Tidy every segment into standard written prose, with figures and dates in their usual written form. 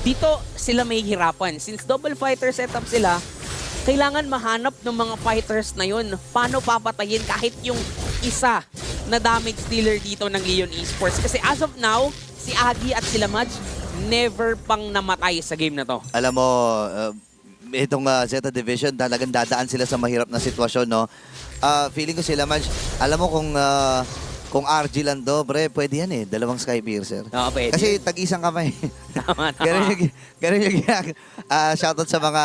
dito sila may hirapan. Since double fighter setup sila, kailangan mahanap ng mga fighters na yun. Paano papatayin kahit yung isa na damage dealer dito ng Leon Esports. Kasi as of now, si Agi at sila Madge, never pang namatay sa game na to. Alam mo, itong Zeta Division, talagang dadaan sila sa mahirap na sitwasyon, no? Feeling ko sila, Madge, alam mo kung RG lang do, bre, pwede yan eh. Dalawang Skypiercer. Oo, pwede. Kasi tag-isang kamay. Tama. Ganun yung shoutout sa mga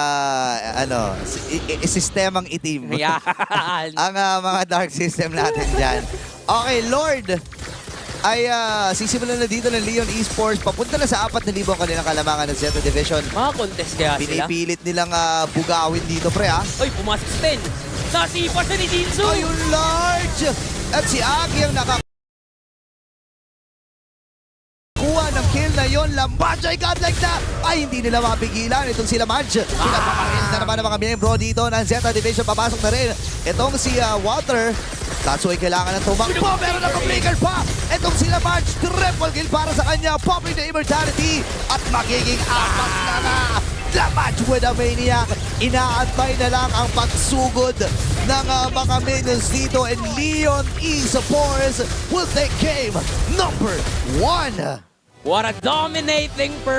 sistemang itim. Ayan. Ang mga dark system natin dyan. Okay, Lord, ay sisimulan na dito ng Leon Esports. Papunta na sa 4,000 kanilang kalamangan ng Zeta Division. Mga contest kaya sila. Pinipilit nilang bugawin dito, pre, ha? Oy, pumasok sa 10. Nasipa siya ni Jinsu. Ayun, large! At si Aki ang nakakuha ng kill na yon. Lambajo ay godlike na! Ay, hindi nila mapigilan itong sila Madge. Pinapaparin na naman ang mga miyembro dito ng Zeta Division. Papasok na rin itong si Walter. Tatsuy kailangan ng tumakbo. Meron na breaker pa! Itong sila Madge. Triple kill para sa kanya. Popping the immortality. At magiging apat na. The match with a maniac. Inaantay na lang ang pagsugod ng mga minions dito, and Leon Esports will take game number 1. What a dominating performance.